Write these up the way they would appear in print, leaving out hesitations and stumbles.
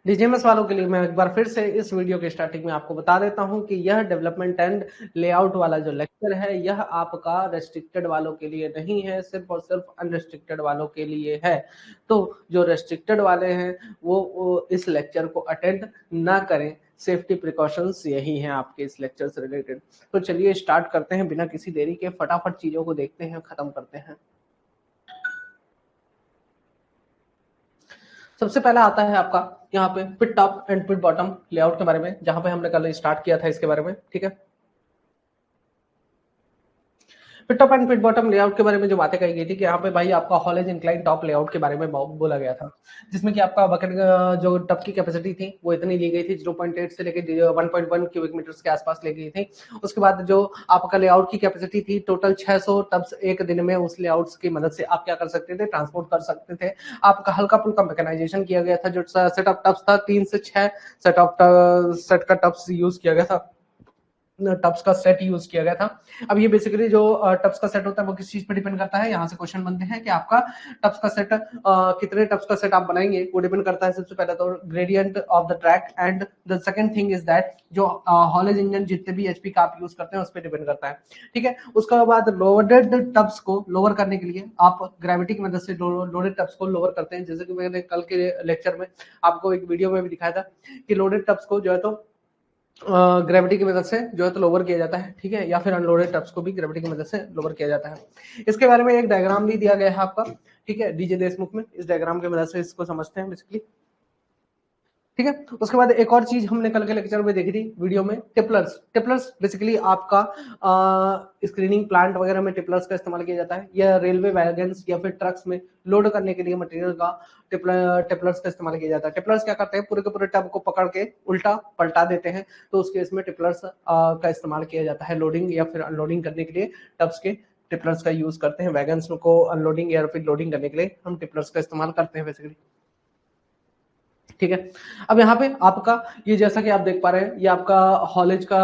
DGMS वालों के लिए मैं एक बार फिर से इस वीडियो के स्टार्टिंग में आपको बता देता हूं कि यह डेवलपमेंट एंड लेआउट वाला जो लेक्चर है यह आपका रेस्ट्रिक्टेड वालों के लिए नहीं है, सिर्फ और सिर्फ अनरेस्ट्रिक्टेड वालों के लिए है। तो जो रेस्ट्रिक्टेड वाले हैं वो इस लेक्चर को अटेंड ना करें। सेफ्टी प्रिकॉशंस यही हैं आपके इस लेक्चर से रिलेटेड। तो चलिए स्टार्ट करते हैं बिना किसी देरी के, फटाफट चीजों को देखते हैं, खत्म करते हैं। सबसे पहला आता है आपका यहाँ पे pit top and pit bottom layout के बारे में, जहां पे हमने कल स्टार्ट किया था इसके बारे में। ठीक है, फिर top and fit bottom layout के बारे में जो बातें कही गई थी कि यहाँ पे भाई आपका हॉलेज इंक्लाइन टॉप लेआउट के बारे में बोला गया था, जिसमें कि आपका बकेट जो टब की कैपेसिटी थी वो इतनी ली गई थी, 0.8 से लेकर 1.1 क्यूबिक मीटर्स के आसपास ली गई थी। उसके बाद जो आपका लेआउट की कैपेसिटी थी टोटल 600 टब्स एक दिन में उस लेआउट्स की मदद से आप क्या कर सकते थे, ट्रांसपोर्ट कर सकते थे। आपका हल्का फुल्का मैकेनाइजेशन किया गया था। जो सेट ऑफ टब्स था 3 से 6 सेट का टब्स यूज किया गया था, टब्स का सेट यूज किया गया था। अब ये बेसिकली जो टब्स का सेट होता है वो किस चीज पे डिपेंड करता है, यहाँ से क्वेश्चन बनते हैं कि आपका टब्स का सेट कितने टब्स का सेट आप बनाएंगे वो डिपेंड करता है सबसे पहले तो gradient of the track, and the second thing is that जो हॉलेज इंजन जितने भी एचपी का आप यूज करते हैं उस पर डिपेंड करता है। ठीक है, उसके बाद लोडेड टब्स को लोअर करने के लिए आप ग्रेविटी की मदद से लोडेड टब्स को लोअर करते हैं, जैसे कि मैंने कल के लेक्चर में आपको एक वीडियो में भी दिखाया था कि लोडेड टब्स को जो है तो ग्रेविटी की मदद से जो है तो लोअर किया जाता है। ठीक है, या फिर अनलोडेड टब्स को भी ग्रेविटी की मदद से लोअर किया जाता है। इसके बारे में एक डायग्राम भी दिया गया है आपका, ठीक है, डीजे देशमुख में। इस डायग्राम की मदद से इसको समझते हैं बेसिकली। ठीक है, उसके बाद एक और चीज हमने कल के लेक्चर में देखी थी वीडियो में, टिपलर्स। टिपलर्स बेसिकली आपका स्क्रीनिंग प्लांट वगैरह में टिपलर्स का इस्तेमाल किया जाता है, या रेलवे वैगन्स या फिर ट्रक्स में लोड करने के लिए मटेरियल का टिपलर्स का इस्तेमाल किया जाता है। टिपलर्स क्या करते हैं, पूरे के पूरे टब को पकड़ के उल्टा पलटा देते हैं, तो उस केस में टिपलर्स का इस्तेमाल किया जाता है लोडिंग या फिर अनलोडिंग करने के लिए। टब्स के टिपलर्स का यूज करते हैं, वैगन्स को अनलोडिंग या फिर लोडिंग करने के लिए हम टिपलर्स का इस्तेमाल करते हैं बेसिकली। ठीक है, अब यहाँ पे आपका ये जैसा कि आप देख पा रहे हैं, ये आपका हॉलेज का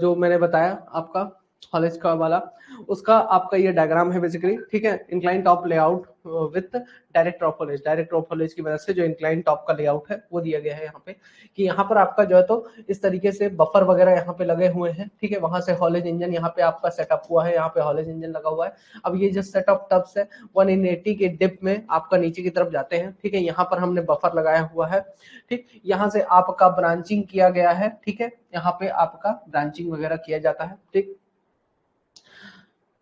जो मैंने बताया आपका हॉलेज का वाला, उसका आपका ये डायग्राम है बेसिकली। ठीक है, incline top layout with direct drop haulage. Direct drop haulage की वजह से जो इंक्लाइन टॉप का लेआउट है वो दिया गया है यहाँ पे, कि यहाँ पर आपका जो है तो इस तरीके से बफर वगैरह यहाँ पे लगे हुए हैं। ठीक है, वहां से हॉलेज इंजन यहाँ पे आपका सेटअप हुआ है, यहाँ पे हॉलेज इंजन लगा हुआ है। अब ये जो सेटअप टब्स है 180 के डिप में आपका नीचे की तरफ जाते हैं। ठीक है, यहाँ पर हमने बफर लगाया हुआ है। ठीक, यहाँ से आपका ब्रांचिंग किया गया है। ठीक है, यहाँ पे आपका ब्रांचिंग वगैरह किया जाता है। ठीक,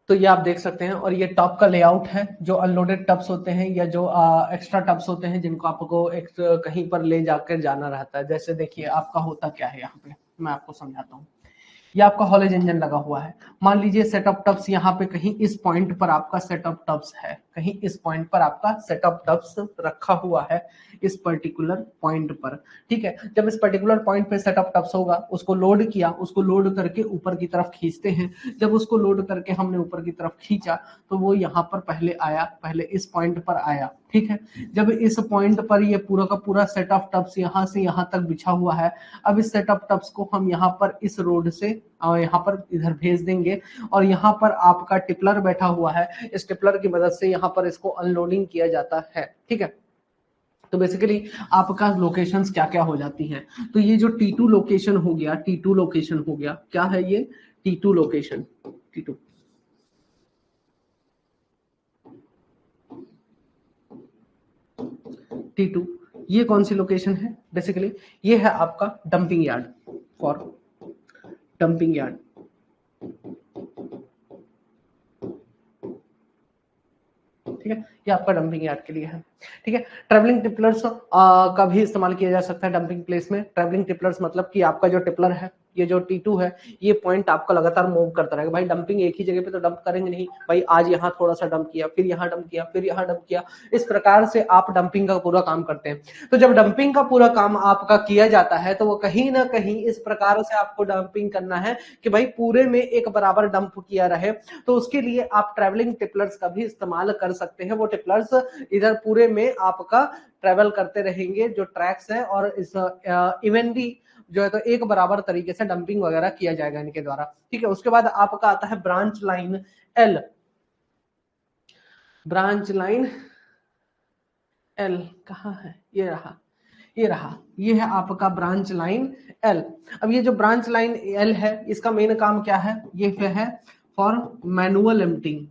तो ये आप देख सकते हैं, और ये टॉप का लेआउट है। जो अनलोडेड टब्स होते हैं या जो एक्स्ट्रा टब्स होते हैं जिनको आपको कहीं पर ले जाकर जाना रहता है, जैसे देखिए आपका होता क्या है, यहाँ पे मैं आपको समझाता हूँ। ये आपका हॉलेज इंजन लगा हुआ है। मान लीजिए सेटअप टब्स यहाँ पे कहीं इस पॉइंट पर आपका सेटअप टब्स है, कहीं इस पॉइंट पर आपका सेटअप टब्स रखा हुआ है, इस पर्टिकुलर पॉइंट पर। ठीक है, जब इस पर्टिकुलर पॉइंट पे सेटअप टब्स होगा, उसको लोड किया, उसको लोड करके ऊपर की तरफ खींचते हैं। जब उसको लोड करके हमने ऊपर की तरफ खींचा तो वो यहाँ पर पहले आया, पहले इस पॉइंट पर आया। ठीक है, जब इस पॉइंट पर ये पूरा का पूरा सेट ऑफ टब्स यहाँ से यहाँ तक बिछा हुआ है, अब इस सेट ऑफ टब्स को हम यहाँ पर इस रोड से यहाँ पर इधर भेज देंगे, और यहाँ पर आपका टिपलर बैठा हुआ है। इस टिपलर की मदद से यहाँ पर इसको अनलोडिंग किया जाता है। ठीक है, तो बेसिकली आपका लोकेशंस क्या क्या हो जाती हैं। तो ये जो T2 लोकेशन हो गया, T2 लोकेशन हो गया, क्या है ये T2 लोकेशन, T2 T2 ये कौन सी लोकेशन है, बेसिकली ये है आपका dumping yard, for dumping yard. ठीक है, ये आपका डंपिंग यार्ड के लिए है। ठीक है, ट्रैवलिंग टिपलर्स का भी इस्तेमाल किया जा सकता है डंपिंग प्लेस में। ट्रैवलिंग टिपलर्स मतलब कि आपका जो टिपलर है, ये जो T2 है, ये पॉइंट आपका लगातार मूव करता रहेगा। भाई डंपिंग एक ही जगह पे तो डंप करेंगे नहीं, भाई आज यहाँ थोड़ा सा डंप किया, फिर यहाँ डंप किया, फिर यहाँ डंप किया, इस प्रकार से आप डंपिंग का पूरा काम करते हैं। तो जब डंपिंग का पूरा काम आपका किया जाता है तो वो कहीं ना कहीं इस प्रकार से आपको डंपिंग करना है कि भाई पूरे में एक बराबर डंप किया रहे। तो उसके लिए आप ट्रैवलिंग टिपलर्स का भी इस्तेमाल कर सकते हैं। वो टिपलर्स इधर पूरे में आपका ट्रेवल करते रहेंगे जो ट्रैक्स है, और इस इवेंटली जो है तो एक बराबर तरीके से डंपिंग वगैरह किया जाएगा इनके द्वारा। ठीक है, उसके बाद आपका आता है branch line L. Branch line L कहाँ है, ये रहा। ये रहा, ये है आपका ब्रांच लाइन एल। अब ये जो ब्रांच लाइन एल है इसका मेन काम क्या है, ये है for manual emptying,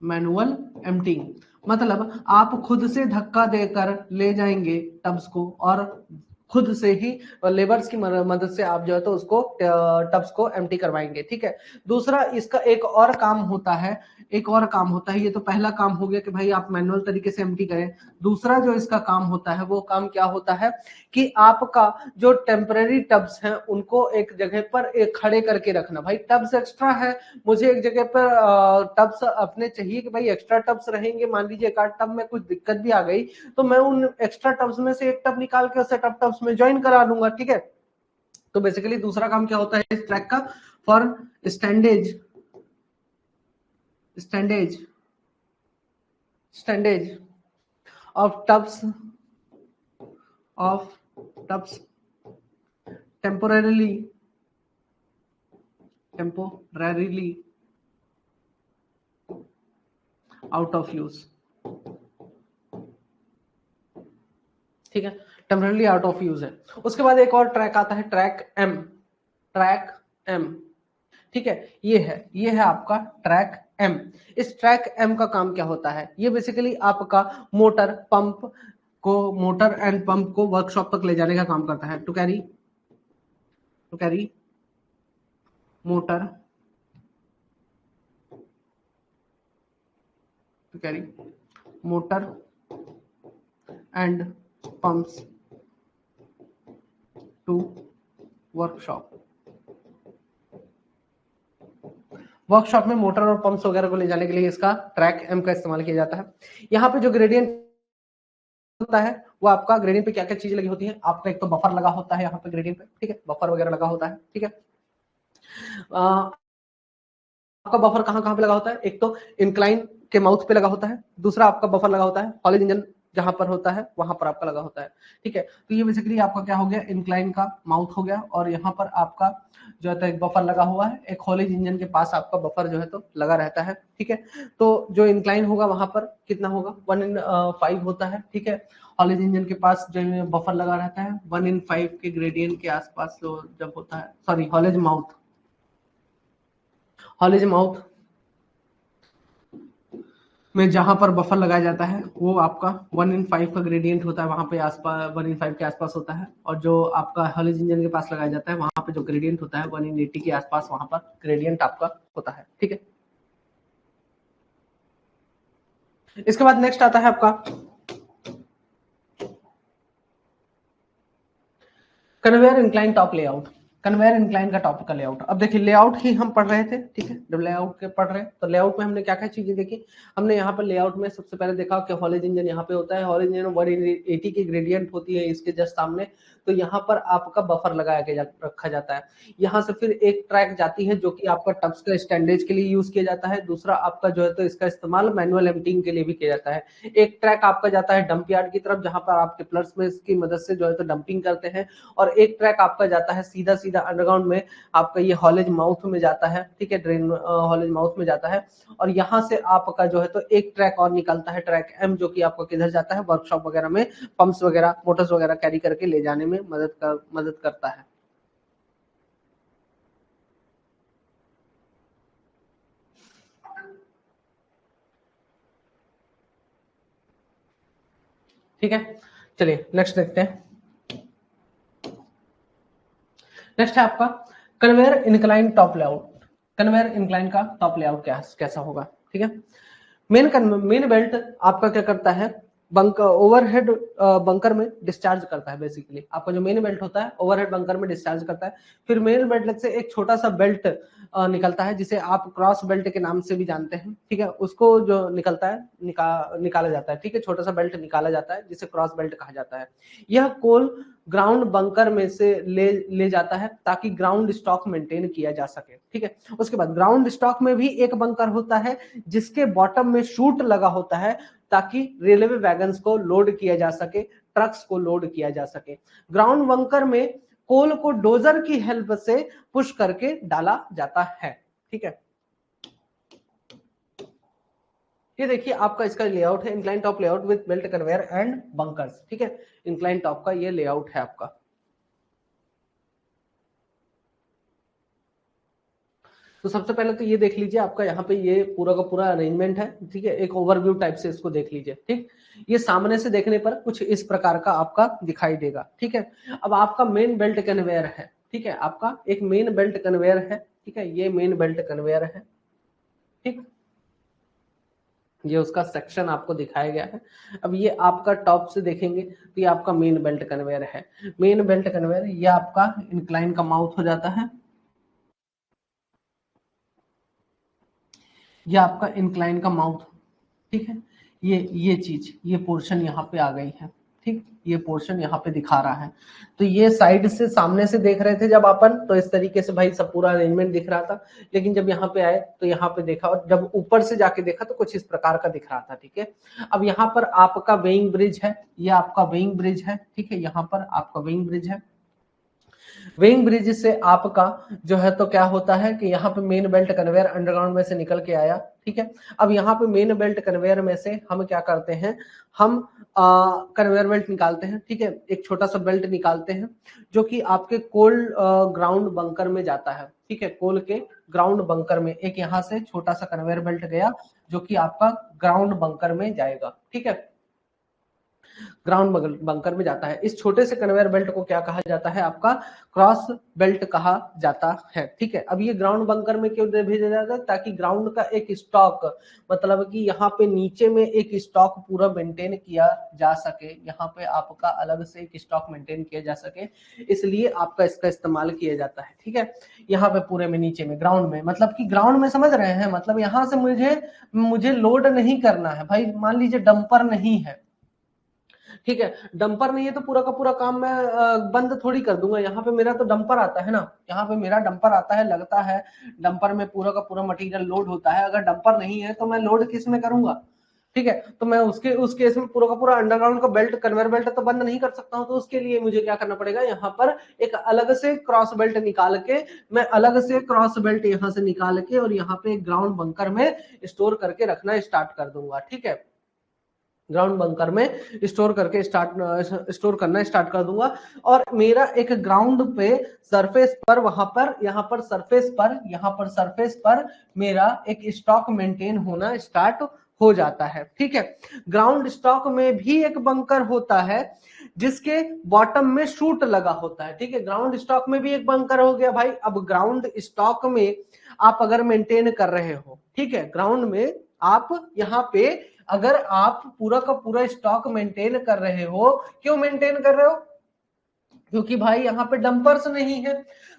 manual emptying मतलब आप खुद से धक्का देकर ले जाएंगे टब्स को और खुद से ही लेबर्स की मदद से आप जो है तो उसको टब्स को एम्प्टी करवाएंगे, ठीक है। दूसरा इसका एक और काम होता है, एक और काम होता है, ये तो पहला काम हो गया कि भाई आप मैनुअल तरीके से एम्प्टी करें। दूसरा जो इसका काम होता है वो काम क्या होता है कि आपका जो टेम्पररी टब्स हैं उनको एक जगह पर एक खड़े करके रखना। भाई टब्स एक्स्ट्रा है, मुझे एक जगह पर टब्स अपने चाहिए कि भाई एक्स्ट्रा टब्स रहेंगे, मान लीजिए एक आध टब में कुछ दिक्कत भी आ गई तो मैं उन एक्स्ट्रा टब्स में से एक टब निकाल के उसे टब्स में ज्वाइन करा लूंगा, ठीक है। तो बेसिकली दूसरा काम क्या होता है इस ट्रैक का, for standage standage standage of tubs temporarily out of use, ठीक है, टेम्पररी आउट ऑफ यूज है। उसके बाद एक और ट्रैक आता है ट्रैक एम, ट्रैक एम, ठीक है। ये है आपका ट्रैक एम। इस ट्रैक एम का काम क्या होता है, ये बेसिकली आपका मोटर पंप को, मोटर एंड पंप को वर्कशॉप तक ले जाने का काम करता है। To carry motor, to carry motor and pumps to workshop. Workshop में मोटर और पंप्स वगैरह को ले जाने के लिए इसका ट्रैक एम का इस्तेमाल किया जाता है। यहाँ पे जो ग्रेडियंट होता है वो आपका ग्रेडियंट पे क्या क्या चीजें लगी होती है, आपका एक तो बफर लगा होता है यहाँ पे ग्रेडियंट पे, ठीक है, बफर वगैरह लगा होता है, ठीक है। आपका बफर कहाँ कहाँ पे लगा होता है, एक तो इंक्लाइन के माउथ पे लगा होता है, दूसरा आपका बफर लगा होता है हॉलेज इंजन जहां पर होता है वहां पर आपका लगा होता है, ठीक है। तो ये बेसिकली आपका क्या हो गया, इंक्लाइन का माउथ हो गया और यहाँ पर आपका जो है तो एक बफर लगा हुआ है, एक हॉलेज इंजन के पास आपका बफर जो है तो लगा रहता है, ठीक है। तो जो इंक्लाइन होगा वहां पर कितना होगा 1/5 होता है, ठीक है। हॉलेज इंजन के पास जो बफर लगा रहता है 1/5 के ग्रेडियंट के आसपास जो जब होता है, सॉरी हॉलेज माउथ में जहां पर बफर लगाया जाता है वो आपका 1/5 का ग्रेडियंट होता है, वहां पे आसपास 1/5 के आसपास होता है। और जो आपका हॉलेज इंजन के पास लगाया जाता है वहां पे जो ग्रेडियंट होता है 1/80 के आसपास वहां पर ग्रेडियंट आपका होता है, ठीक है। इसके बाद नेक्स्ट आता है आपका conveyor incline top layout. Conveyor incline का टॉप का लेआउट, अब देखिए लेआउट ही हम पढ़ रहे थे, ठीक है। जब लेआउट के पढ़ रहे हैं तो लेआउट में हमने क्या क्या चीजें देखी, हमने यहाँ पर लेआउट में सबसे पहले देखा कि हॉलेज इंजन यहाँ पे होता है, हॉलेज इंजन 1/80 की ग्रेडियंट होती है इसके जस्ट सामने, तो यहाँ पर आपका बफर लगाया के रखा जाता है। यहाँ से फिर एक ट्रैक जाती है जो कि आपका टब्स का स्टैंडेज के लिए यूज किया जाता है, दूसरा आपका जो है तो इसका इस्तेमाल मैनुअल एम्प्टिंग के लिए भी किया जाता है। एक ट्रैक आपका जाता है डंप यार्ड की तरफ जहां पर आप टिपलर्स में इसकी मदद से जो है तो डंपिंग करते हैं, और एक ट्रैक आपका जाता है सीधा सीधा अंडरग्राउंड में, आपका ये हॉलेज माउथ में जाता है, ठीक है, ड्रेन हॉलेज माउथ में जाता है। और यहाँ से आपका जो है तो एक ट्रैक और निकलता है ट्रैक एम, जो कि आपका किधर जाता है, वर्कशॉप वगैरह में पंप्स वगैरह मोटर्स वगैरह कैरी करके ले जाने में मदद करता है। ठीक है, चलिए नेक्स्ट देखते हैं। नेक्स्ट है आपका conveyor incline top layout. Conveyor incline का टॉप लेआउट कैसा होगा, ठीक है। मेन बेल्ट आपका क्या करता है, ओवरहेड बंकर में डिस्चार्ज करता है। बेसिकली आपका जो मेन बेल्ट होता है ओवरहेड बंकर में डिस्चार्ज करता है। फिर मेन बेल्ट से एक छोटा सा बेल्ट निकलता है जिसे आप क्रॉस बेल्ट के नाम से भी जानते हैं, ठीक है। उसको जो निकलता है निकाला जाता है, ठीक है, छोटा सा बेल्ट निकाला जाता है जिसे क्रॉस बेल्ट कहा जाता है। यह कोल ग्राउंड बंकर में से ले जाता है ताकि ग्राउंड स्टॉक मेंटेन किया जा सके, ठीक है। उसके बाद ग्राउंड स्टॉक में भी एक बंकर होता है जिसके बॉटम में शूट लगा होता है ताकि रेलवे वैगन्स को लोड किया जा सके, ट्रक्स को लोड किया जा सके। ग्राउंड बंकर में कोल को डोजर की हेल्प से पुश करके डाला जाता है, ठीक है। ये देखिए आपका इसका लेआउट है, incline top layout with belt conveyor and bunkers, ठीक है, इंक्लाइन टॉप का ये लेआउट है आपका। तो सबसे पहले तो ये देख लीजिए आपका यहाँ पे ये पूरा का पूरा अरेंजमेंट है, ठीक है, एक ओवरव्यू टाइप से इसको देख लीजिए, ठीक। ये सामने से देखने पर कुछ इस प्रकार का आपका दिखाई देगा, ठीक है। अब आपका मेन बेल्ट कन्वेयर है, ठीक है, आपका एक मेन बेल्ट कन्वेयर है, ठीक है, ये मेन बेल्ट कन्वेयर है, ठीक। ये उसका सेक्शन आपको दिखाया गया है। अब ये आपका टॉप से देखेंगे तो ये आपका मेन बेल्ट कन्वेयर है। मेन बेल्ट कन्वेयर ये आपका इंक्लाइन का माउथ हो जाता है, ये आपका इंक्लाइन का माउथ, ठीक है। ये चीज, ये पोर्शन यहाँ पे आ गई है, ठीक, ये पोर्शन यहाँ पे दिखा रहा है। तो ये साइड से सामने से देख रहे थे जब अपन, तो इस तरीके से भाई सब पूरा अरेंजमेंट दिख रहा था, लेकिन जब यहाँ पे आए तो यहाँ पे देखा, और जब ऊपर से जाके देखा तो कुछ इस प्रकार का दिख रहा था, ठीक है। अब यहाँ पर आपका वेइंग ब्रिज है, ये आपका वेइंग ब्रिज है, ठीक है, यहाँ पर आपका वेइंग ब्रिज है। वेइंग ब्रिज से आपका जो है तो क्या होता है कि यहाँ पे मेन बेल्ट कन्वेयर अंडरग्राउंड में से निकल के आया, ठीक है। अब यहाँ पे मेन बेल्ट कन्वेयर में से हम क्या करते हैं, हम कन्वेयर बेल्ट निकालते हैं, ठीक है, एक छोटा सा बेल्ट निकालते हैं जो कि आपके कोल ग्राउंड बंकर में जाता है, ठीक है, कोल के ग्राउंड बंकर में एक यहाँ से छोटा सा कन्वेयर बेल्ट गया जो कि आपका ग्राउंड बंकर में जाएगा, ठीक है, ग्राउंड बंकर में जाता है। इस छोटे से कन्वेयर बेल्ट को क्या कहा जाता है, आपका क्रॉस बेल्ट कहा जाता है, ठीक है। अब ये ग्राउंड बंकर में क्यों भेजा जाता है, ताकि ग्राउंड का एक स्टॉक, मतलब कि यहाँ पे नीचे में एक स्टॉक पूरा मेंटेन किया जा सके, यहाँ पे आपका अलग से एक स्टॉक मेंटेन किया जा सके, इसलिए आपका इसका इस्तेमाल किया जाता है, ठीक है। यहाँ पे पूरे में नीचे में ग्राउंड में, मतलब कि ग्राउंड में समझ रहे हैं, मतलब यहाँ से मुझे लोड नहीं करना है भाई, मान लीजिए डंपर नहीं है, ठीक है, डंपर नहीं है तो पूरा का पूरा काम मैं बंद थोड़ी कर दूंगा। यहाँ पे मेरा तो डंपर आता है ना, यहाँ पे मेरा डंपर आता है, लगता है डंपर में पूरा का पूरा मटेरियल लोड होता है। अगर डंपर नहीं है तो मैं लोड किस में करूंगा, ठीक है, तो मैं उस केस में पूरा का पूरा अंडरग्राउंड का बेल्ट, कन्वेयर बेल्ट तो बंद नहीं कर सकता हूँ। तो उसके लिए मुझे क्या करना पड़ेगा, यहाँ पर एक अलग से क्रॉस बेल्ट निकाल के, मैं अलग से क्रॉस बेल्ट यहाँ से निकाल के और यहाँ पे एक ग्राउंड बंकर में स्टोर करके रखना स्टार्ट कर दूंगा, ठीक है, ग्राउंड बंकर में स्टोर करना स्टार्ट कर दूंगा। और मेरा एक ग्राउंड पे सरफेस पर, वहां पर, यहाँ पर सरफेस पर मेरा एक स्टॉक मेंटेन होना स्टार्ट हो जाता है, ठीक है। ग्राउंड स्टॉक में भी एक बंकर होता है जिसके बॉटम में शूट लगा होता है, ठीक है, ग्राउंड स्टॉक में भी एक बंकर हो गया भाई। अब ग्राउंड स्टॉक में आप अगर मेंटेन कर रहे हो, ठीक है, ग्राउंड में आप यहाँ पे अगर आप पूरा का पूरा स्टॉक मेंटेन कर रहे हो, क्यों मेंटेन कर रहे हो, क्योंकि भाई यहाँ पे डंपर्स नहीं है।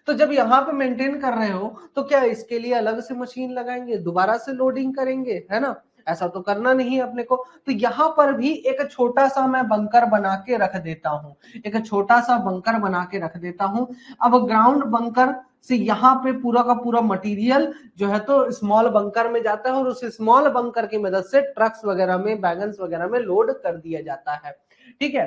तो जब यहाँ पे मेंटेन कर रहे हो तो क्या इसके लिए अलग से मशीन लगाएंगे, दोबारा से लोडिंग करेंगे, है ना, ऐसा तो करना नहीं है अपने को। तो यहाँ पर भी एक छोटा सा मैं बंकर बना के रख देता हूँ, एक छोटा सा बंकर बना के रख देता हूँ। अब ग्राउंड बंकर से यहाँ पे पूरा का पूरा मटेरियल जो है तो स्मॉल बंकर में जाता है और उस स्मॉल बंकर की मदद से ट्रक्स वगैरह में, वैगन्स वगैरह में लोड कर दिया जाता है, ठीक है।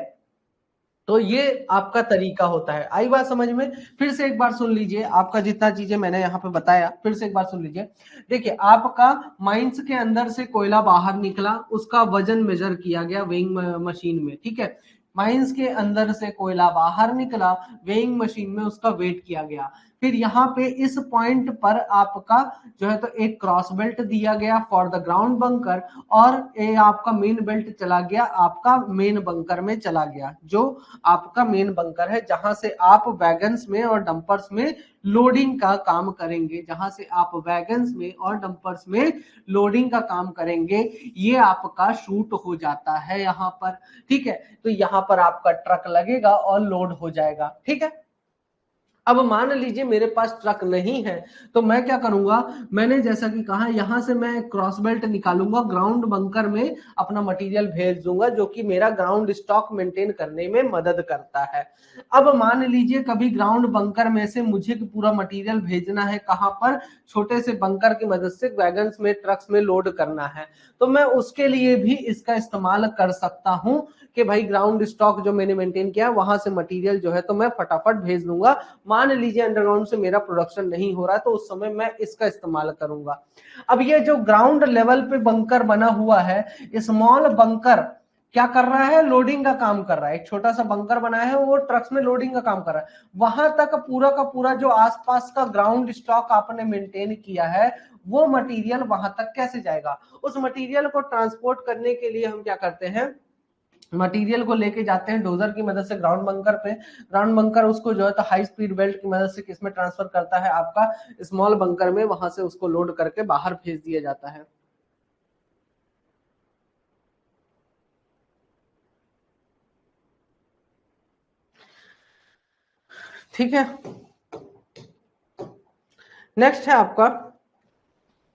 तो ये आपका तरीका होता है। आई बात समझ में? फिर से एक बार सुन लीजिए, आपका जितना चीजें मैंने यहाँ पे बताया फिर से एक बार सुन लीजिए। देखिए आपका माइंस के अंदर से कोयला बाहर निकला, उसका वजन मेजर किया गया वेइंग मशीन में, ठीक है, माइंस के अंदर से कोयला बाहर निकला, वेइंग मशीन में उसका वेट किया गया। फिर यहाँ पे इस पॉइंट पर आपका जो है तो एक क्रॉस बेल्ट दिया गया फॉर द ग्राउंड बंकर, और ये आपका मेन बेल्ट चला गया, आपका मेन बंकर में चला गया, जो आपका मेन बंकर है, जहां से आप वैगन्स में और डंपर्स में लोडिंग का काम करेंगे, जहां से आप वैगन्स में और डंपर्स में लोडिंग का काम करेंगे, ये आपका शूट हो जाता है यहाँ पर, ठीक है। तो यहाँ पर आपका ट्रक लगेगा और लोड हो जाएगा, ठीक है। अब मान लीजिए मेरे पास ट्रक नहीं है, तो मैं क्या करूंगा, मैंने जैसा कि कहा यहां से मैं क्रॉस बेल्ट निकालूंगा, ग्राउंड बंकर में अपना मटेरियल भेज दूंगा, जो कि मेरा ग्राउंड स्टॉक मेंटेन करने में मदद करता है। अब मान लीजिए कभी ग्राउंड बंकर में से मुझे पूरा मटेरियल भेजना है, कहां पर, छोटे से बंकर की मदद से वैगन्स में, ट्रक्स में लोड करना है, तो मैं उसके लिए भी इसका इस्तेमाल कर सकता हूं कि भाई ग्राउंड स्टॉक जो मैंने मेंटेन किया वहां से मटेरियल जो है तो मैं फटाफट भेज दूंगा। मान लीजिए अंडरग्राउंड से मेरा प्रोडक्शन नहीं हो रहा है तो उस समय मैं इसका इस्तेमाल करूंगा। अब ये जो ग्राउंड लेवल पे बंकर बना हुआ है, स्मॉल बंकर क्या कर रहा है, लोडिंग का काम कर रहा है। एक छोटा सा बंकर बनाया है, वो ट्रक्स में लोडिंग का काम कर रहा है। वहां तक पूरा का पूरा जो आसपास का ग्राउंड स्टॉक आपने मेंटेन किया है, वो मटेरियल वहां तक कैसे जाएगा। उस मटेरियल को ट्रांसपोर्ट करने के लिए हम क्या करते हैं, मटेरियल को लेके जाते हैं डोजर की मदद से ग्राउंड बंकर पे। ग्राउंड बंकर उसको जो है तो हाई स्पीड बेल्ट की मदद से किसमें ट्रांसफर करता है, आपका स्मॉल बंकर में। वहां से उसको लोड करके बाहर भेज दिया जाता है। ठीक है, नेक्स्ट है आपका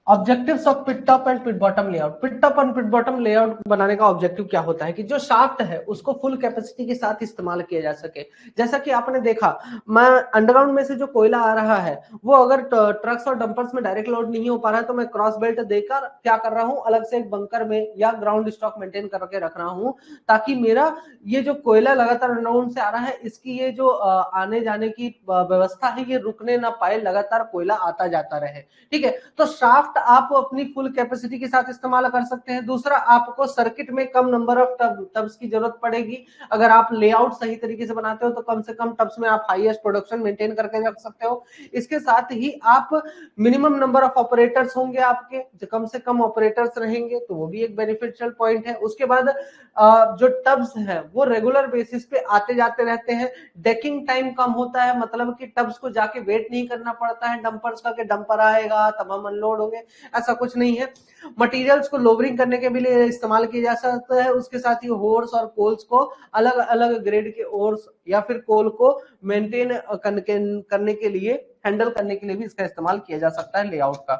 objectives of pit top and pit bottom layout. Pit top and pit bottom layout बनाने का ऑब्जेक्टिव क्या होता है कि जो शाफ्ट है उसको फुल कैपेसिटी के साथ इस्तेमाल किया जा सके। जैसा कि आपने देखा, मैं अंडरग्राउंड में से जो कोयला आ रहा है वो अगर ट्रक्स और डंपर्स में डायरेक्ट लोड नहीं हो पा रहा है तो मैं क्रॉस बेल्ट देकर क्या कर रहा हूं, अलग से एक बंकर में या ग्राउंड स्टॉक मेंटेन करके रख रहा हूं, ताकि मेरा ये जो कोयला लगातार अंडरग्राउंड से आ रहा है इसकी ये जो आने जाने की व्यवस्था है ये रुकने ना पाए, लगातार कोयला आता जाता रहे। ठीक है, तो शाफ्ट आप अपनी फुल कैपेसिटी के साथ इस्तेमाल कर सकते हैं। दूसरा, आपको सर्किट में कम नंबर ऑफ टब्स की जरूरत पड़ेगी। अगर आप लेआउट सही तरीके से बनाते हो तो कम से कम टब्स में आप हाईएस्ट प्रोडक्शन मेंटेन करके रख सकते हो। इसके साथ ही आप मिनिमम नंबर ऑफ ऑपरेटर्स होंगे, आपके जो कम से कम ऑपरेटर्स रहेंगे तो वो भी एक बेनिफिशियल पॉइंट है। उसके बाद जो टब्स है वो रेगुलर बेसिस पे आते जाते रहते हैं। डेकिंग टाइम कम होता है, मतलब कि टब्स को जाके वेट नहीं करना पड़ता है डंपर्स का, कि डंपर आएगा तब हम अनलोड होंगे, ऐसा कुछ नहीं है। मटेरियल्स को लोवरिंग करने के भी लिए इस्तेमाल किया जा सकता है। उसके साथ ही होर्स और कोल्स को अलग अलग ग्रेड के ओर्स या फिर कोल को मेंटेन करने के लिए, हैंडल करने के लिए भी इसका इस्तेमाल किया जा सकता है लेआउट का।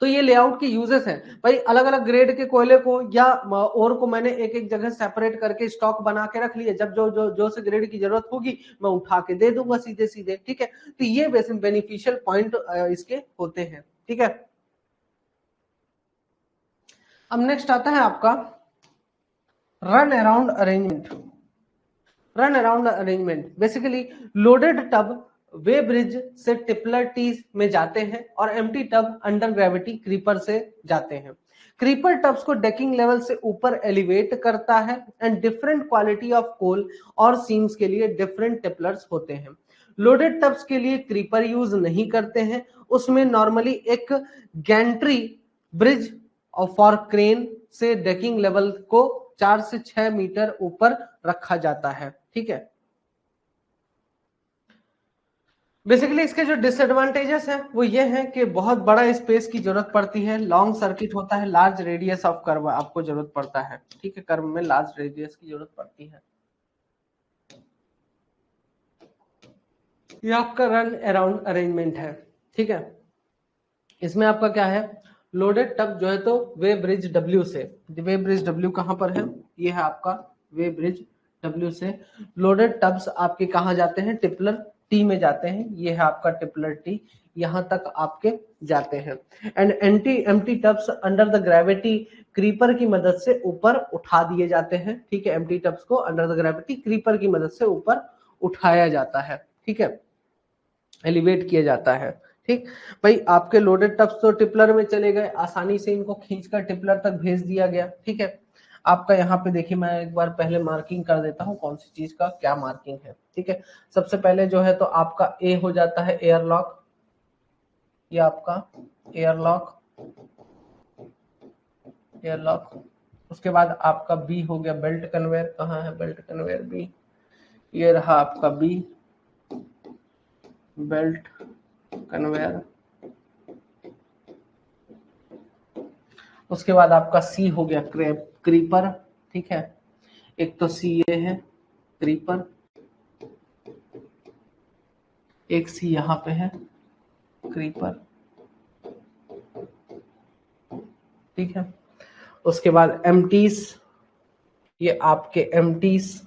तो ये लेआउट के यूजेस हैं भाई। अलग अलग ग्रेड के कोयले को या और को मैंने एक एक जगह सेपरेट करके स्टॉक बना के रख लिया, जब जो जो जो से ग्रेड की जरूरत होगी मैं उठा के दे दूंगा सीधे सीधे। ठीक है, तो ये बेनिफिशियल पॉइंट इसके होते हैं। ठीक है, अब नेक्स्ट आता है आपका run around arrangement. Run around arrangement basically loaded tub weigh bridge से टिपलर टी में जाते हैं और empty tub under gravity creeper से जाते हैं। क्रीपर टब्स को डेकिंग लेवल से ऊपर एलिवेट करता है and different quality of coal और सीम्स के लिए डिफरेंट टिपलर्स होते हैं। लोडेड टब्स के लिए क्रीपर यूज नहीं करते हैं, उसमें नॉर्मली एक गैंट्री ब्रिज और फॉर क्रेन से डेकिंग लेवल को 4 से 6 मीटर ऊपर रखा जाता है। ठीक है, बेसिकली इसके जो डिसएडवांटेजेस हैं वो ये हैं कि बहुत बड़ा स्पेस की जरूरत पड़ती है, लॉन्ग सर्किट होता है, लार्ज रेडियस ऑफ कर्व आपको जरूरत पड़ता है। ठीक है, कर्व में लार्ज रेडियस की जरूरत पड़ती है। ये आपका रन अराउंड अरेंजमेंट है। ठीक है, इसमें आपका क्या है, लोडेड टब जो है तो वे ब्रिज डब्ल्यू से, वे ब्रिज डब्ल्यू कहां पर है, ये है आपका वे ब्रिज डब्ल्यू से लोडेड टब्स आपके कहां जाते हैं, टिपलर टी में जाते हैं। ये है आपका टिपलर टी, यहां तक आपके जाते हैं। And empty tubs under the gravity creeper की मदद से ऊपर उठा दिए जाते हैं। ठीक है, एम्प्टी टब्स को अंडर द ग्रेविटी क्रीपर की मदद से ऊपर उठाया जाता है। ठीक है, एलिवेट किया जाता है। ठीक भाई, आपके लोडेड टब्स तो टिपलर में चले गए, आसानी से इनको खींचकर टिपलर तक भेज दिया गया। ठीक है, आपका यहाँ पे देखिए मैं एक बार पहले मार्किंग कर देता हूँ कौन सी चीज का क्या मार्किंग है। ठीक है, सबसे पहले जो है तो आपका ए हो जाता है एयरलॉक, ये आपका एयरलॉक, एयरलॉक। उसके बाद आपका बी हो गया बेल्ट कन्वेयर, कहाँ है बेल्ट कन्वेयर बी, ये रहा आपका बी बेल्ट कन्वेयर। उसके बाद आपका सी हो गया क्रीपर। ठीक है, एक तो सी ये है क्रीपर, एक सी यहाँ पे है क्रीपर। ठीक है, उसके बाद एमटीज, ये आपके एमटीज,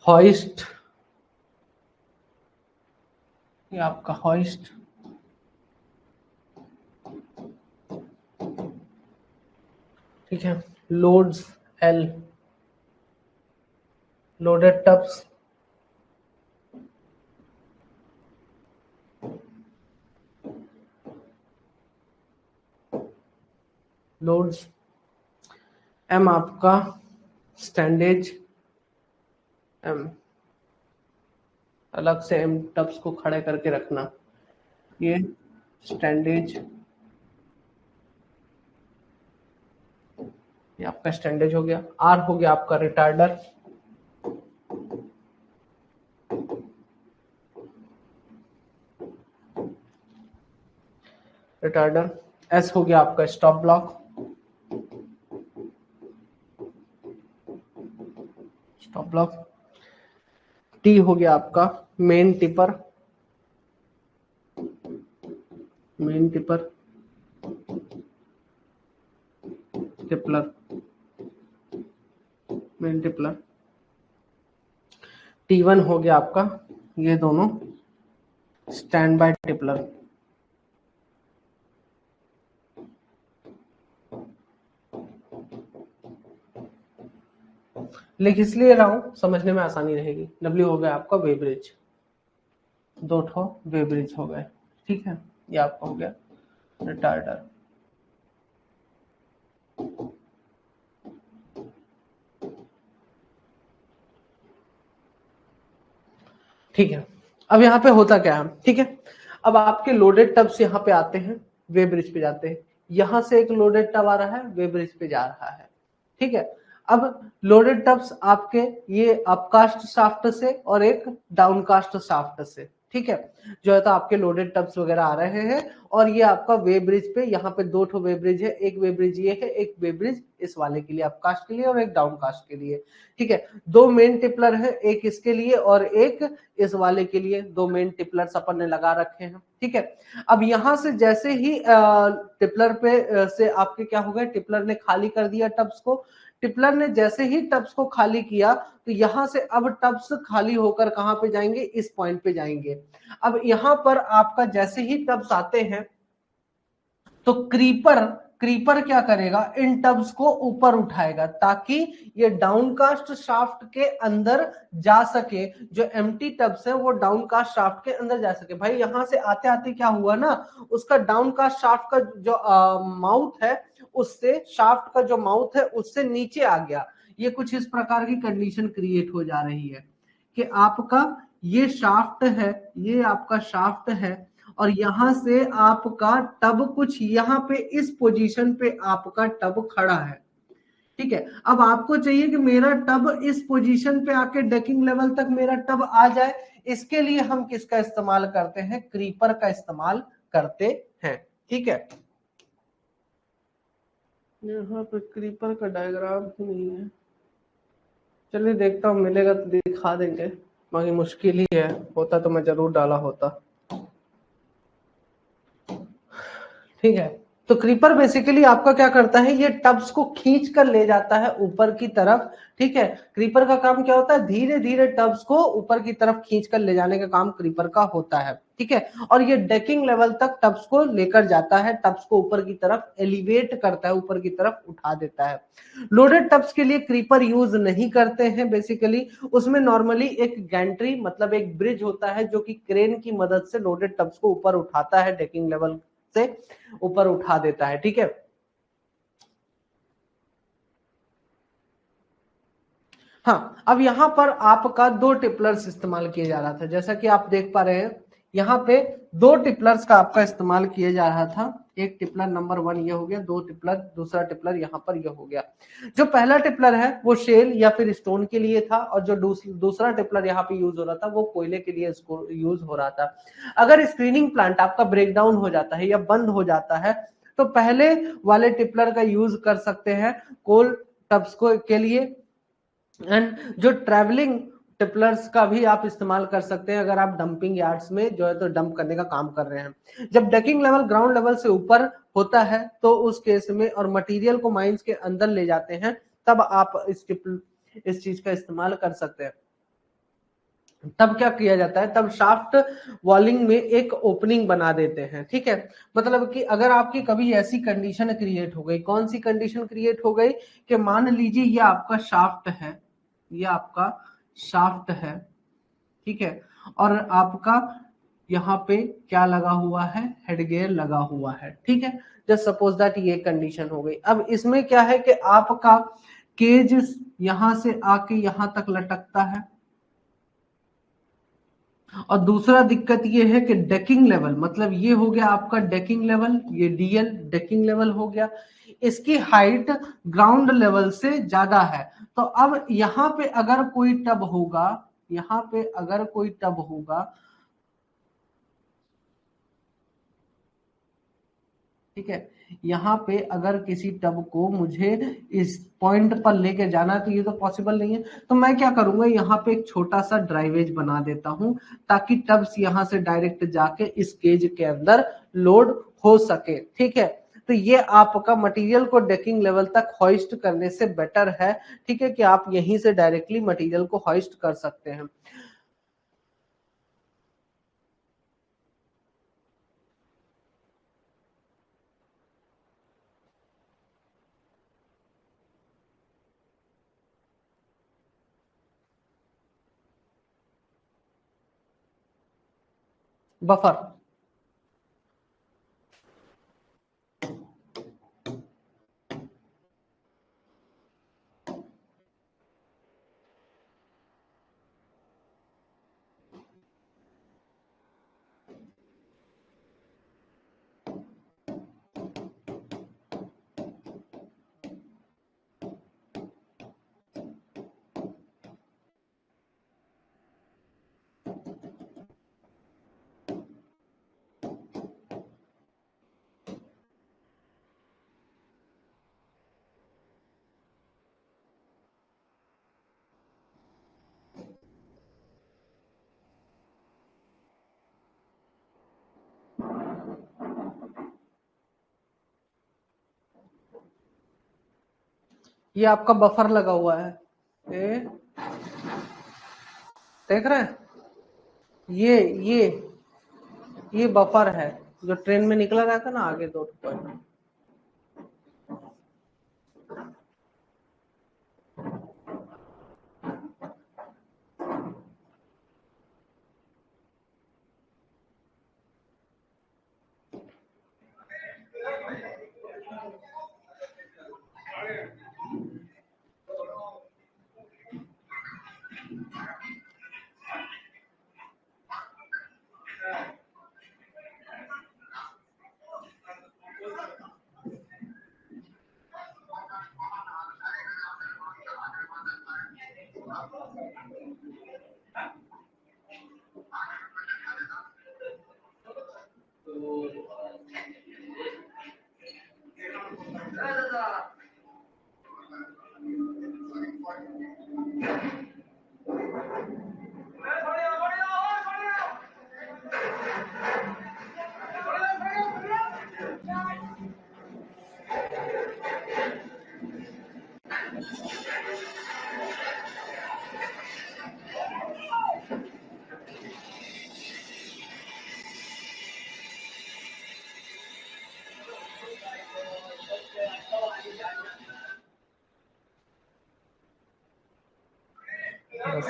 हॉइस्ट, ये आपका हॉइस्ट। ठीक है। Loads L, loaded tubs, loads, M आपका स्टैंडेज, एम अलग से एम टब्स को खड़े करके रखना, ये स्टैंडेज, ये आपका स्टैंडेज हो गया। आर हो गया आपका रिटार्डर, रिटार्डर। एस हो गया आपका stop block, stop block. T हो गया आपका main tipper, main tipper, tippler, main tippler. T1 हो गया आपका ये दोनों स्टैंड बाय टिपलर। लिख इसलिए रहा हूं समझने में आसानी रहेगी। W हो गया आपका वे ब्रिज, दो ठो वे ब्रिज हो गए, ठीक है। ये आपका हो गया रिटार्डर। ठीक है, अब यहाँ पे होता क्या है, ठीक है। अब आपके लोडेड टब्स यहाँ पे आते हैं, वे ब्रिज पे जाते हैं। यहां से एक लोडेड टब आ रहा है, वे ब्रिज पे जा रहा है, ठीक है। अब लोडेड टब्स आपके ये अपकास्ट शाफ्ट से और एक डाउनकास्ट शाफ्ट से, ठीक है, जो है तो आपके लोडेड टब्स वगैरह आ रहे हैं। और ये आपका वे ब्रिज पे, यहाँ पे दो ठो वे ब्रिज है, एक वे ब्रिज ये है, एक वे ब्रिज इस वाले के लिए अपकास्ट के लिए और एक डाउनकास्ट के लिए, ठीक है। दो मेन टिपलर है, एक इसके लिए और एक इस वाले के लिए, दो मेन टिपलर्स अपन ने लगा रखे हैं, ठीक है। अब यहां से जैसे ही टिपलर पे से आपके क्या हो गए, टिपलर ने खाली कर दिया टब्स को। टिपलर ने जैसे ही टब्स को खाली किया तो यहां से अब टब्स खाली होकर कहां पे जाएंगे, इस पॉइंट पे जाएंगे। अब यहां पर आपका जैसे ही टब्स आते हैं तो क्रीपर, क्रीपर क्या करेगा, इन टब्स को ऊपर उठाएगा ताकि ये डाउनकास्ट शाफ्ट के अंदर जा सके। जो एम्प्टी टब्स है वो डाउनकास्ट शाफ्ट के अंदर जा सके। भाई यहां से आते आते क्या हुआ ना, उसका डाउनकास्ट शाफ्ट का जो माउथ है, उससे शाफ्ट का जो माउथ है उससे नीचे आ गया। ये कुछ इस प्रकार की कंडीशन क्रिएट हो जा रही है कि आपका ये शाफ्ट है, ये आपका शाफ्ट है और यहां से आपका टब कुछ यहाँ पे इस पोजीशन पे आपका टब खड़ा है, ठीक है। अब आपको चाहिए कि मेरा टब इस पोजीशन पे आके डेकिंग लेवल तक मेरा टब आ जाए। इसके लिए हम किसका इस्तेमाल करते हैं, क्रीपर का इस्तेमाल करते हैं, ठीक है। यहाँ पे क्रीपर का डायग्राम ही नहीं है, चलिए देखता हूँ, मिलेगा तो दिखा देंगे, बाकी मुश्किल ही है, होता तो मैं जरूर डाला होता, ठीक है। तो क्रीपर बेसिकली आपका क्या करता है, ये टब्स को खींच कर ले जाता है ऊपर की तरफ, ठीक है। क्रीपर का काम क्या होता है, धीरे धीरे टब्स को ऊपर की तरफ खींच कर ले जाने का काम क्रीपर का होता है, ठीक है। और ये डेकिंग लेवल तक टब्स को लेकर जाता है, टब्स को ऊपर की तरफ एलिवेट करता है, ऊपर की तरफ उठा देता है। लोडेड टब्स के लिए क्रीपर यूज नहीं करते हैं बेसिकली, उसमें नॉर्मली एक गैंट्री मतलब एक ब्रिज होता है जो कि क्रेन की मदद से लोडेड टब्स को ऊपर उठाता है, डेकिंग लेवल से ऊपर उठा देता है, ठीक है। हाँ, अब यहां पर आपका दो टिपलर्स इस्तेमाल किया जा रहा था, जैसा कि आप देख पा रहे हैं यहाँ पे दो टिपलर्स का आपका इस्तेमाल किया जा रहा था। एक टिपलर नंबर 1 ये हो गया, दो टिपलर, दूसरा टिपलर यहाँ पर ये हो गया। जो पहला टिपलर है वो शेल या फिर स्टोन के लिए था और जो दूसरा टिपलर यहाँ पे यूज हो रहा था वो कोयले के लिए यूज हो रहा था। अगर स्क्रीनिंग प्लांट आपका ब्रेकडाउन हो जाता है या बंद हो जाता है तो पहले वाले टिपलर का यूज कर सकते हैं कोल टब्स को के लिए। एंड जो ट्रैवलिंग टिपलर्स का भी आप इस्तेमाल कर सकते हैं अगर आप डंपिंग यार्ड्स में जो है तो डंप करने का काम कर रहे हैं। जब डेकिंग लेवल ग्राउंड लेवल से ऊपर होता है तो उस केस में और मटेरियल को माइंस के अंदर ले जाते हैं तब आप इस चीज का इस्तेमाल कर सकते हैं। तब क्या किया जाता है, तब शाफ्ट वॉलिंग में एक ओपनिंग बना देते हैं। ठीक है, मतलब कि अगर आपकी कभी ऐसी कंडीशन क्रिएट हो गई, कौन सी कंडीशन क्रिएट हो गई कि मान लीजिए ये आपका शाफ्ट है, ये आपका शाफ्ट है, ठीक है, और आपका यहाँ पे क्या लगा हुआ है, हेडगियर लगा हुआ है। ठीक है, जस्ट सपोज दैट ये कंडीशन हो गई। अब इसमें क्या है कि आपका केज यहां से आके यहां तक लटकता है, और दूसरा दिक्कत ये है कि डेकिंग लेवल, मतलब ये हो गया आपका डेकिंग लेवल, ये डीएल डेकिंग लेवल हो गया, इसकी हाइट ग्राउंड लेवल से ज्यादा है। तो अब यहाँ पे अगर कोई टब होगा, यहाँ पे अगर कोई टब होगा, ठीक है, यहाँ पे अगर किसी टब को मुझे इस पॉइंट पर लेके जाना है तो ये तो पॉसिबल नहीं है। तो मैं क्या करूंगा, यहाँ पे एक छोटा सा ड्राइवेज बना देता हूं ताकि टब्स यहाँ से डायरेक्ट जाके इस केज के अंदर लोड हो सके। ठीक है, तो ये आपका मटेरियल को डेकिंग लेवल तक हॉइस्ट करने से बेटर है। ठीक है, कि आप यहीं से डायरेक्टली मटेरियल को हॉइस्ट कर सकते हैं। बफर, ये आपका बफर लगा हुआ है, ये देख रहे हैं, ये ये ये बफर है जो ट्रेन में निकला रहता ना आगे दो पॉइंट।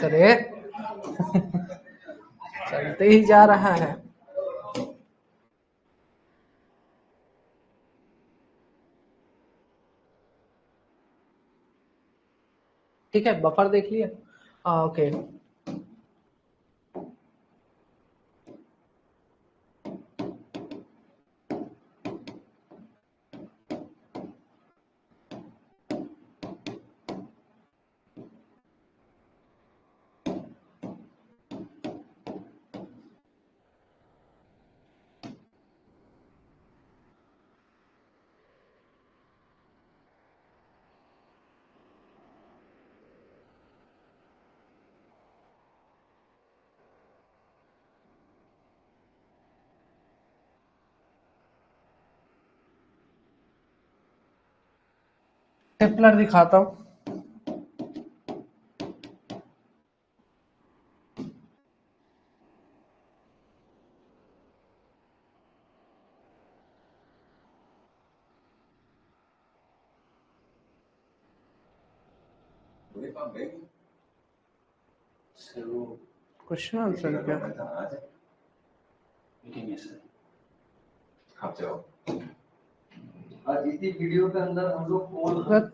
अरे चलते ही जा रहा है। ठीक है, बफर देख लिया, ओके। स्टेपलर दिखाता हूँ। क्वेश्चन आंसर क्या? आज इसी वीडियो के अंदर हम लोग कौन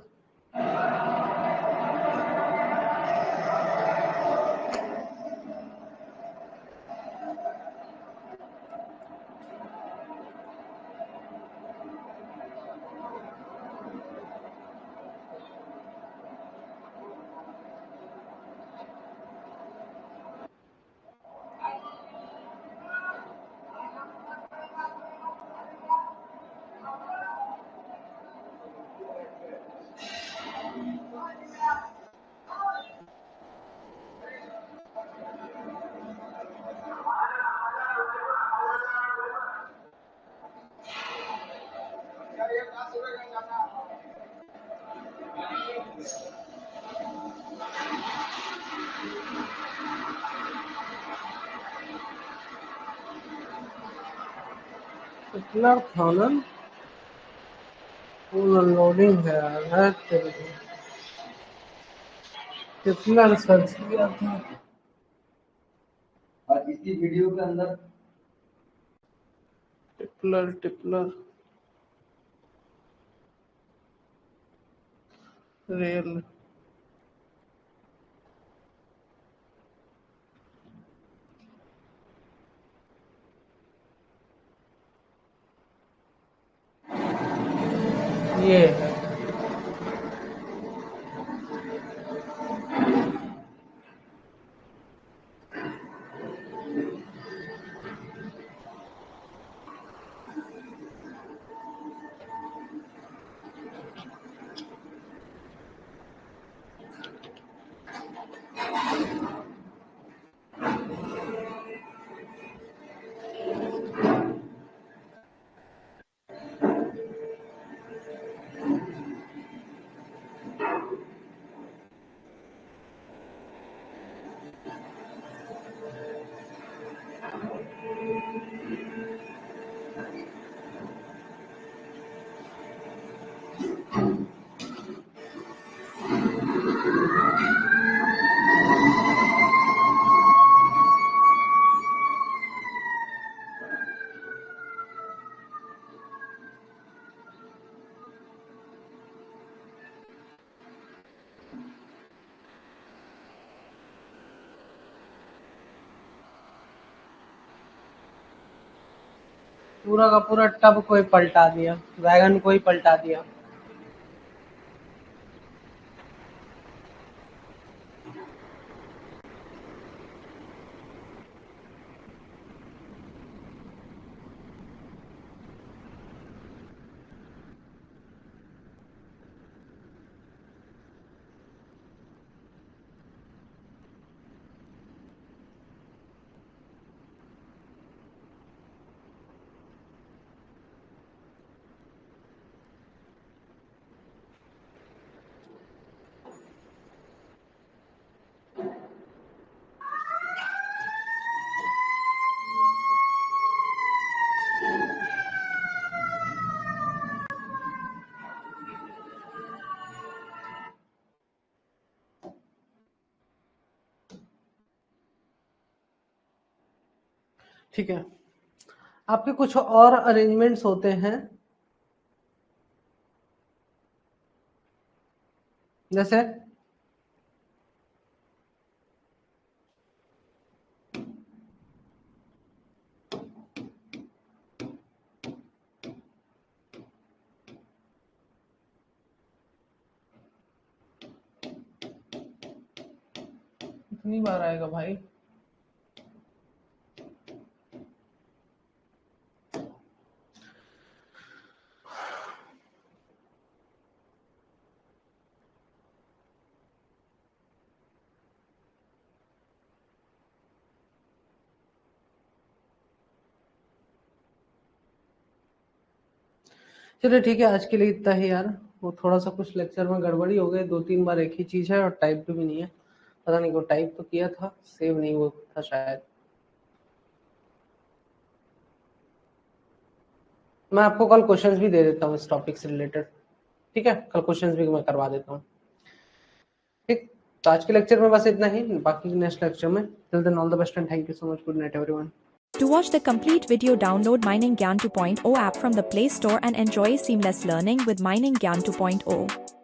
इतना था ना, पूरा लोडिंग है यार, कितना सर्च किया था। आज इसी वीडियो के अंदर टिपलर रेल ये है। पूरा का पूरा टब कोई पलटा दिया, वैगन कोई पलटा दिया। ठीक है, आपके कुछ और अरेंजमेंट्स होते हैं, जैसे कितनी बार आएगा भाई? चलिए ठीक है, आज के लिए इतना ही यार। वो थोड़ा सा कुछ लेक्चर में गड़बड़ी हो गई, 2-3 बार एक ही चीज है और टाइप भी नहीं है। पता नहीं, वो टाइप तो किया था, सेव नहीं हुआ था शायद। मैं आपको कल क्वेश्चंस भी दे देता हूँ इस टॉपिक से रिलेटेड। ठीक है, कल क्वेश्चंस भी मैं करवा देता हूँ। ठीक। तो आज के लेक्चर में बस इतना ही, बाकी नेक्स्ट लेक्चर में। Till then all the best and thank you so much. Good night everyone. To watch the complete video, download Mining Gyan 2.0 app from the Play Store and enjoy seamless learning with Mining Gyan 2.0.